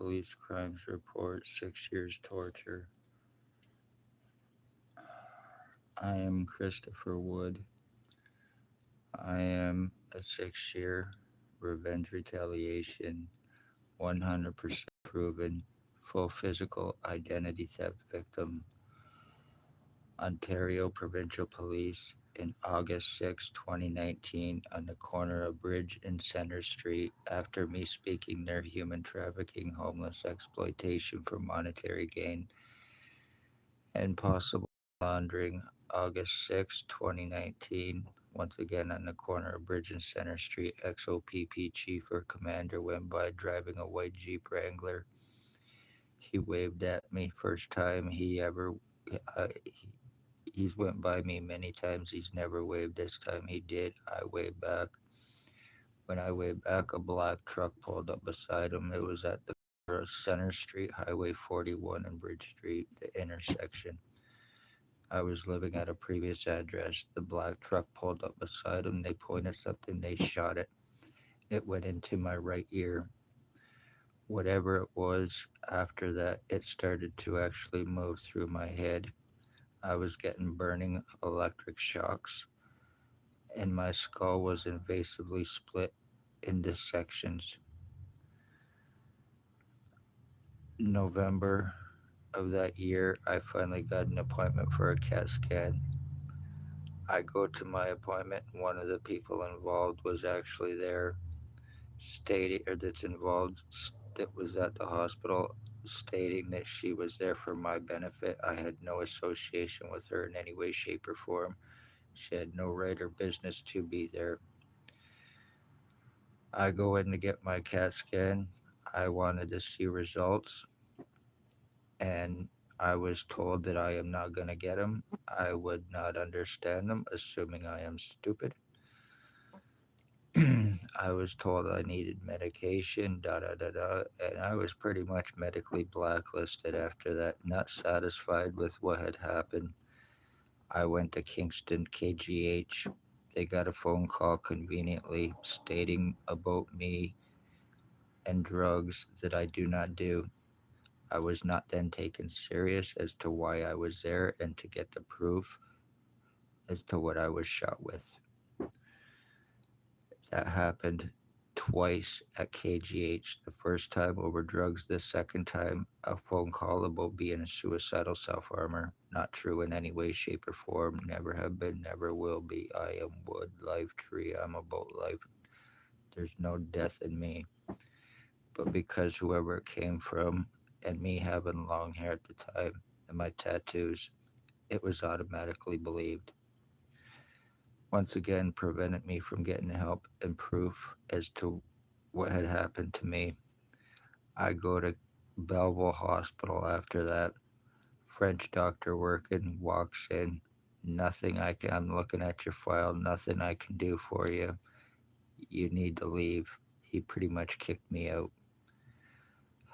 Police crimes report 6 years torture. I am Christopher Wood. I am a 6 year revenge retaliation, 100% proven, full physical identity theft victim, Ontario Provincial Police in August 6, 2019, on the corner of Bridge and Center Street, after me speaking their human trafficking, homeless exploitation for monetary gain, and possible laundering. August 6, 2019, once again on the corner of Bridge and Center Street, XOPP Chief or Commander went by driving a white Jeep Wrangler. He waved at me first time he ever. He's went by me many times. He's never waved. This time he did. I waved back. When I waved back, a black truck pulled up beside him. It was at the corner of Center Street, Highway 41 and Bridge Street, the intersection. I was living at a previous address. The black truck pulled up beside him. They pointed something. They shot it. It went into my right ear. Whatever it was after that, it started to actually move through my head. I was getting burning electric shocks, and my skull was invasively split into sections. November of that year, I finally got an appointment for a CAT scan. I go to my appointment. One of the people involved was actually there, stating, or that's involved, that was at the hospital, stating that she was there for my benefit. I had no association with her in any way, shape, or form. She had no right or business to be there. I go in to get my CAT scan. I wanted to see results, and I was told that I am not going to get them. I would not understand them, assuming I am stupid. I was told I needed medication, da da da da, and I was pretty much medically blacklisted after that. Not satisfied with what had happened, I went to Kingston KGH. They got a phone call conveniently stating about me and drugs that I do not do. I was not then taken serious as to why I was there and to get the proof as to what I was shot with. That happened twice at KGH. The first time over drugs, the second time a phone call about being a suicidal self harmer. Not true in any way, shape, or form. Never have been, never will be. I am wood, life tree. I'm about life. There's no death in me. But because whoever it came from, and me having long hair at the time, and my tattoos, it was automatically believed. Once again, prevented me from getting help and proof as to what had happened to me. I go to Belleville Hospital after that. French doctor working walks in. Nothing I can. I'm looking at your file. Nothing I can do for you. You need to leave. He pretty much kicked me out.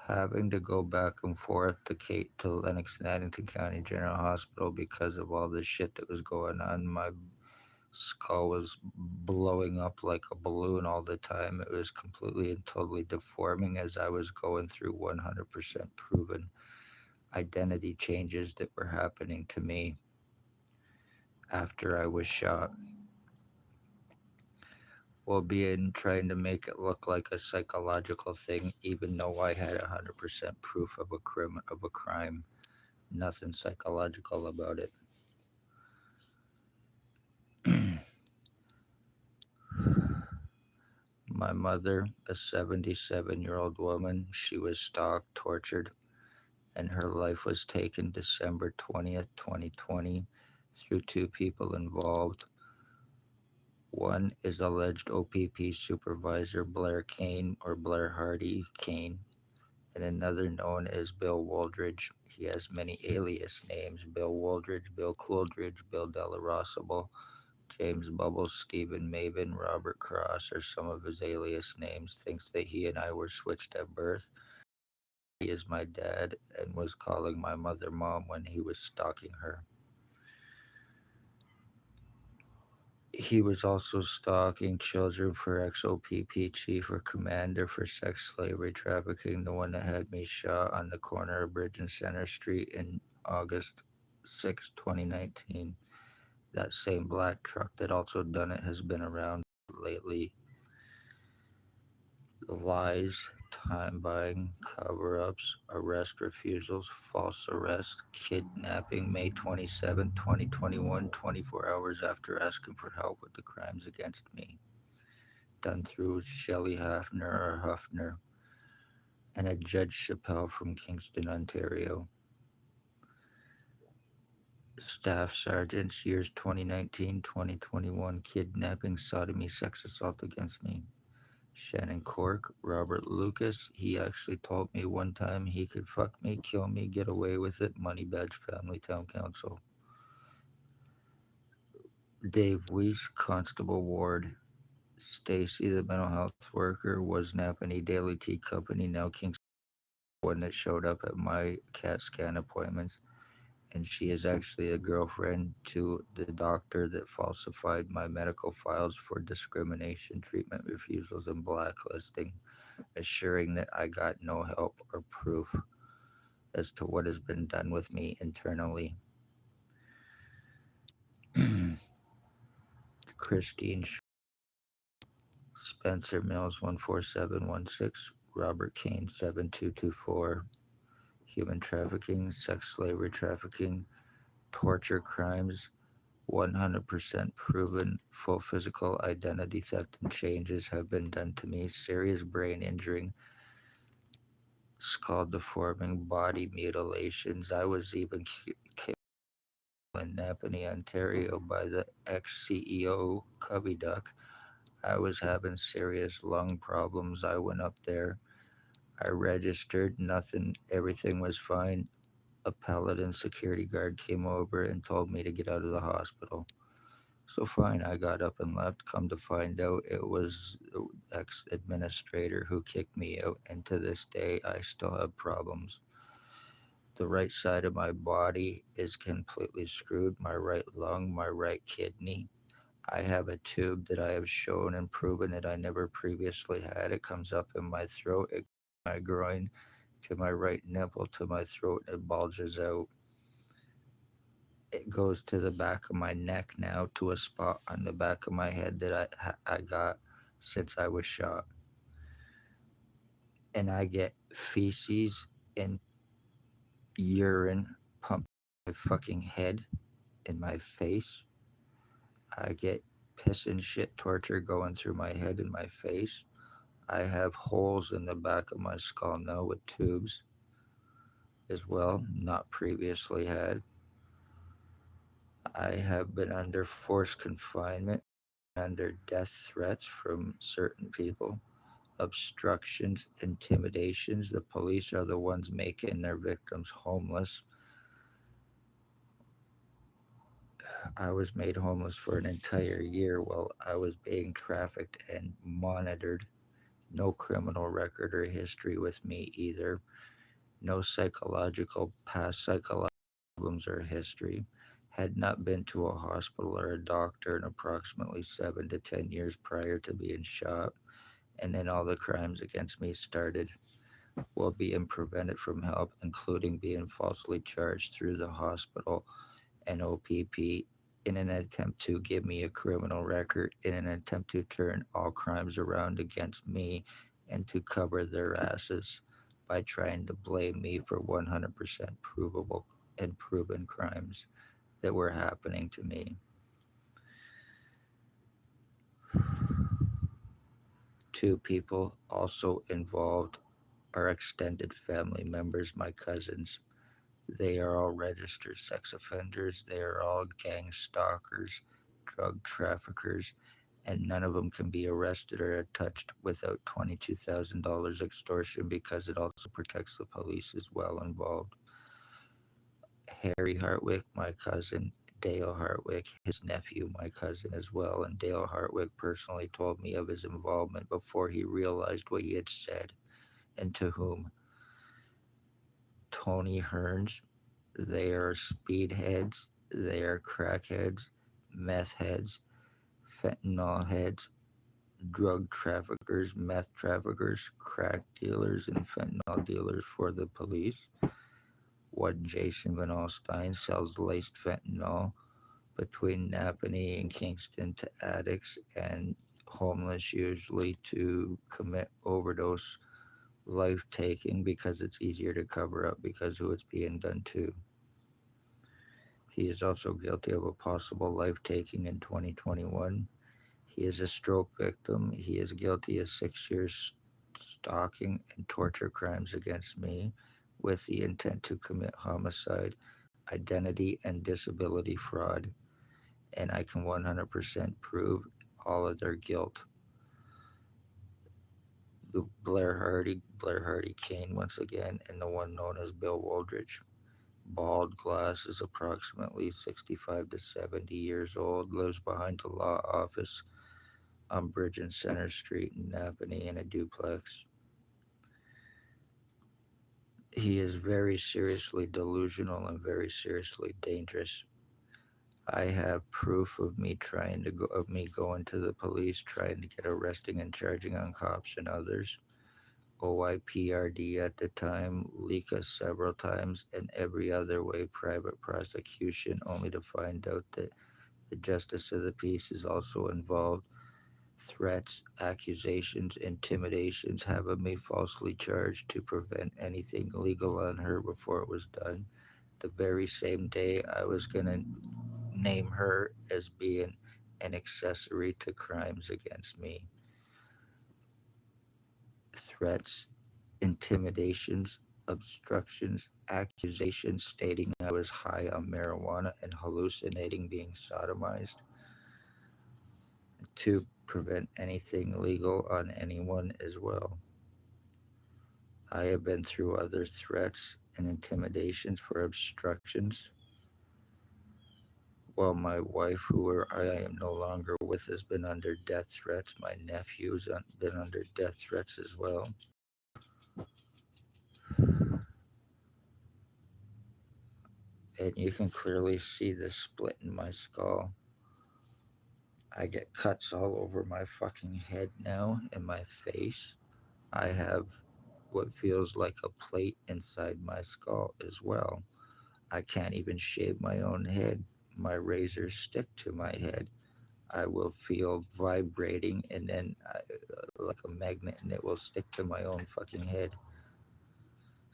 Having to go back and forth to Lennox and Addington County General Hospital because of all this shit that was going on. My skull was blowing up like a balloon all the time. It was completely and totally deforming as I was going through 100% proven identity changes that were happening to me after I was shot. While being trying to make it look like a psychological thing, even though I had 100% proof of a crime. Nothing psychological about it. My mother, a 77-year-old woman, she was stalked, tortured, and her life was taken December 20th, 2020, through two people involved. One is alleged OPP supervisor Blair Kane, or Blair Hardy Kane, and another known as Bill Wooldridge. He has many alias names: Bill Wooldridge, Bill Cooldridge, Bill Delarosable, James Bubbles, Stephen Maven, Robert Cross are some of his alias names. Thinks that he and I were switched at birth. He is my dad and was calling my mother mom when he was stalking her. He was also stalking children for XOPP chief or commander for sex slavery trafficking, the one that had me shot on the corner of Bridge and Center Street in August 2019. That same black truck that also done it has been around lately. Lies, time buying, cover ups, arrest refusals, false arrest, kidnapping, May 27, 2021, 24 hours after asking for help with the crimes against me. Done through Shelley Hafner or Huffner and a Judge Chappelle from Kingston, Ontario. Staff sergeants, years 2019, 2021, kidnapping, sodomy, sex assault against me. Shannon Cork, Robert Lucas. He actually told me one time he could fuck me, kill me, get away with it. Money Badge Family Town Council. Dave Weiss, Constable Ward. Stacy, the mental health worker, was Napanee Daily Tea Company, now King's one that showed up at my CAT scan appointments. And she is actually a girlfriend to the doctor that falsified my medical files for discrimination, treatment refusals, and blacklisting, assuring that I got no help or proof as to what has been done with me internally. Christine Spencer Mills 14716, Robert Kane 7224, human trafficking, sex slavery trafficking, torture crimes, 100% proven full physical identity theft and changes have been done to me, serious brain injuring, skull deforming, body mutilations. I was even in Napanee, Ontario by the ex-CEO Cubby Duck. I was having serious lung problems. I went up there. I registered. Nothing. Everything was fine. A paladin security guard came over and told me to get out of the hospital. So fine, I got up and left. Come to find out, it was the ex-administrator who kicked me out, and to this day, I still have problems. The right side of my body is completely screwed. My right lung, my right kidney. I have a tube that I have shown and proven that I never previously had. It comes up in my throat, my groin, to my right nipple, to my throat, and it bulges out. It goes to the back of my neck now, to a spot on the back of my head that I got since I was shot. And I get feces and urine pumped in my fucking head, in my face. I get piss and shit torture going through my head and my face. I have holes in the back of my skull now with tubes as well, not previously had. I have been under forced confinement, under death threats from certain people, obstructions, intimidations. The police are the ones making their victims homeless. I was made homeless for an entire year while I was being trafficked and monitored. No criminal record or history with me either. No past psychological problems or history. Had not been to a hospital or a doctor in approximately 7 to 10 years prior to being shot. And then all the crimes against me started while being prevented from help, including being falsely charged through the hospital and OPP in an attempt to give me a criminal record, in an attempt to turn all crimes around against me and to cover their asses by trying to blame me for 100% provable and proven crimes that were happening to me. Two people also involved are extended family members, my cousins. They are all registered sex offenders. They are all gang stalkers, drug traffickers, and none of them can be arrested or touched without $22,000 extortion because it also protects the police as well involved. Harry Hartwick, my cousin, Dale Hartwick, his nephew, my cousin as well, and Dale Hartwick personally told me of his involvement before he realized what he had said and to whom. Tony Hearns, they are speedheads, they are crackheads, meth heads, fentanyl heads, drug traffickers, meth traffickers, crack dealers, and fentanyl dealers for the police. One Jason Van Alstyne sells laced fentanyl between Napanee and Kingston to addicts and homeless, usually to commit overdose life taking because it's easier to cover up because who it's being done to. He is also guilty of a possible life taking in 2021. He is a stroke victim. He is guilty of 6 years stalking and torture crimes against me with the intent to commit homicide, identity, and disability fraud. And I can 100% prove all of their guilt. The Blair Hardy Kane once again, and the one known as Bill Wooldridge. Bald, glasses, approximately 65 to 70 years old, lives behind the law office on Bridge and Center Street in Napanee in a duplex. He is very seriously delusional and very seriously dangerous. I have proof of me going to the police, trying to get arresting and charging on cops and others. OIPRD at the time, Lika several times, and every other way private prosecution, only to find out that the justice of the peace is also involved. Threats, accusations, intimidations, having me falsely charged to prevent anything legal on her before it was done. The very same day I was going to name her as being an accessory to crimes against me. Threats, intimidations, obstructions, accusations stating I was high on marijuana and hallucinating being sodomized to prevent anything legal on anyone as well. I have been through other threats and intimidations for obstructions. While my wife, I am no longer with, has been under death threats. My nephew's been under death threats as well. And you can clearly see the split in my skull. I get cuts all over my fucking head now and my face. I have what feels like a plate inside my skull as well. I can't even shave my own head. My razors stick to my head. I will feel vibrating and then like a magnet and it will stick to my own fucking head.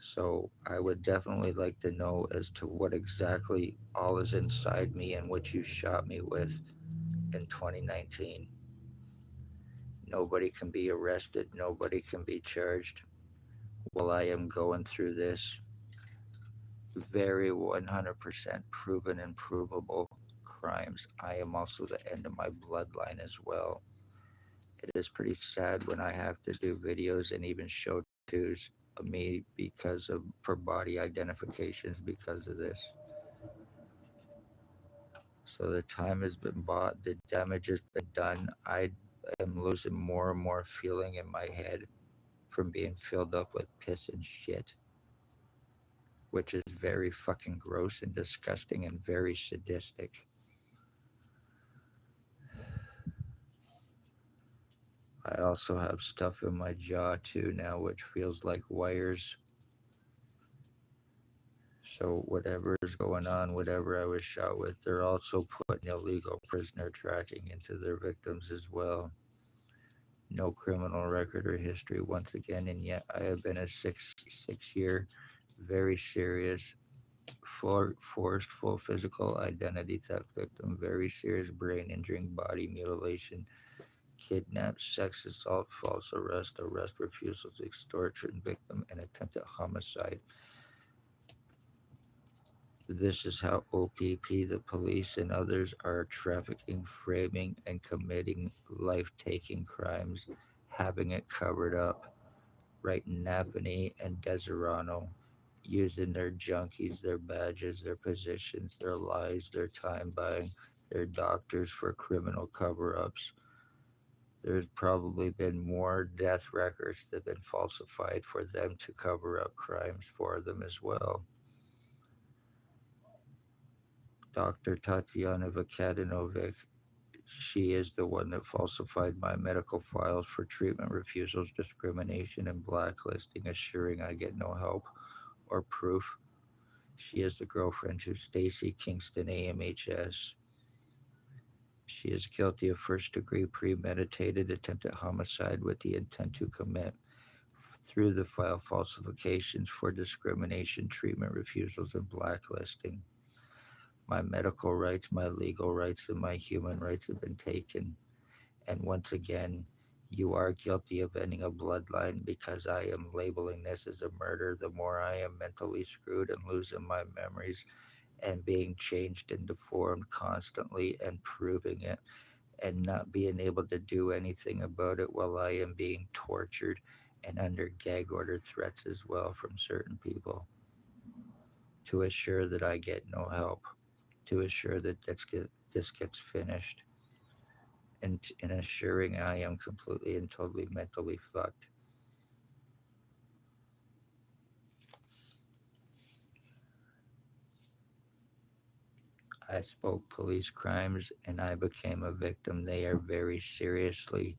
So I would definitely like to know as to what exactly all is inside me and what you shot me with in 2019. Nobody can be arrested, nobody can be charged while I am going through this very 100% proven and provable crimes. I am also the end of my bloodline as well. It is pretty sad when I have to do videos and even show tattoos of me because of for body identifications because of this. So the time has been bought, the damage has been done. I am losing more and more feeling in my head from being filled up with piss and shit, which is very fucking gross and disgusting and very sadistic. I also have stuff in my jaw too now, which feels like wires. So whatever is going on, whatever I was shot with, they're also putting illegal prisoner tracking into their victims as well. No criminal record or history once again, and yet I have been a six year, very serious, forceful physical identity theft victim, very serious brain injuring, body mutilation, kidnap, sex assault, false arrest, arrest refusals, extortion victim, and attempted homicide. This is how OPP, the police, and others are trafficking, framing, and committing life taking crimes, having it covered up right in Napanee and Deserano, using their junkies, their badges, their positions, their lies, their time buying, their doctors for criminal cover ups. There's probably been more death records that have been falsified for them to cover up crimes for them as well. Dr. Tatiana Vakadinovic, She is the one that falsified my medical files for treatment refusals, discrimination, and blacklisting, assuring I get no help or proof. She is the girlfriend to Stacy Kingston, AMHS. She is guilty of first degree premeditated attempted homicide with the intent to commit through the file falsifications for discrimination, treatment refusals, and blacklisting. My medical rights, my legal rights, and my human rights have been taken. And once again, you are guilty of ending a bloodline because I am labeling this as a murder. The more I am mentally screwed and losing my memories and being changed and deformed constantly and proving it and not being able to do anything about it while I am being tortured and under gag order threats as well from certain people to assure that I get no help, to assure that this gets finished, and assuring I am completely and totally mentally fucked. I spoke police crimes and I became a victim. They are very seriously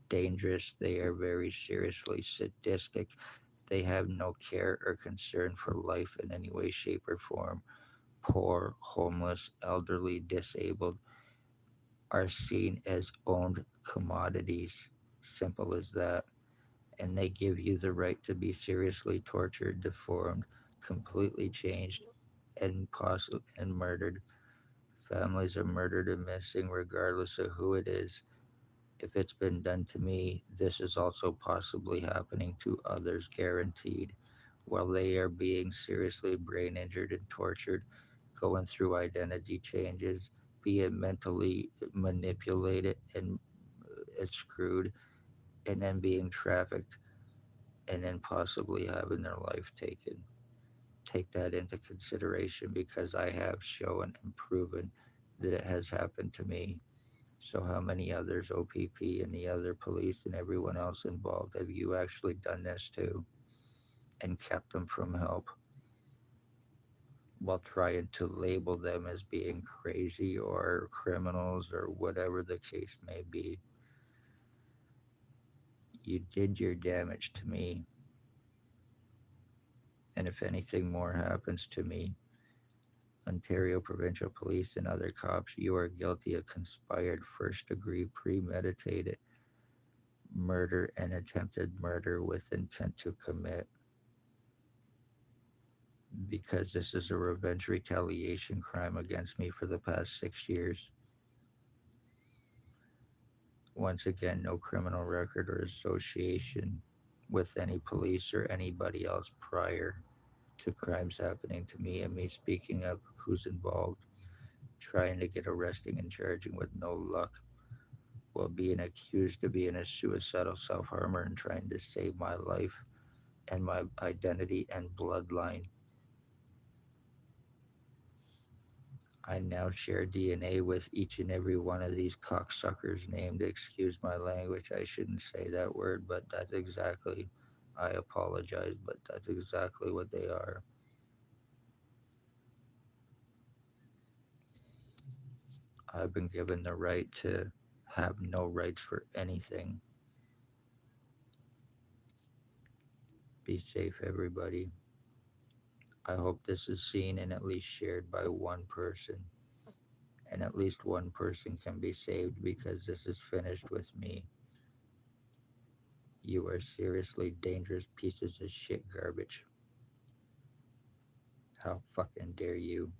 dangerous. They are very seriously sadistic. They have no care or concern for life in any way, shape, or form. Poor, homeless, elderly, disabled are seen as owned commodities. Simple as that. And they give you the right to be seriously tortured, deformed, completely changed, and murdered. Families are murdered and missing regardless of who it is. If it's been done to me, this is also possibly happening to others, guaranteed, while they are being seriously brain injured and tortured, going through identity changes, being mentally manipulated and screwed, and then being trafficked, and then possibly having their life taken. Take that into consideration because I have shown and proven that it has happened to me. So, how many others, OPP and the other police and everyone else involved, have you actually done this to and kept them from help while trying to label them as being crazy or criminals or whatever the case may be? You did your damage to me, and if anything more happens to me, Ontario Provincial Police and other cops, you are guilty of conspired first degree premeditated murder and attempted murder with intent to commit, because this is a revenge retaliation crime against me for the past 6 years. Once again, no criminal record or association with any police or anybody else prior to crimes happening to me and me speaking up who's involved, trying to get arresting and charging with no luck, while being accused of being a suicidal self harmer and trying to save my life and my identity and bloodline. I now share DNA with each and every one of these cocksuckers named. Excuse my language, I shouldn't say that word, but that's exactly, I apologize, but that's exactly what they are. I've been given the right to have no rights for anything. Be safe, everybody. I hope this is seen and at least shared by one person, and at least one person can be saved because this is finished with me. You are seriously dangerous pieces of shit garbage. How fucking dare you?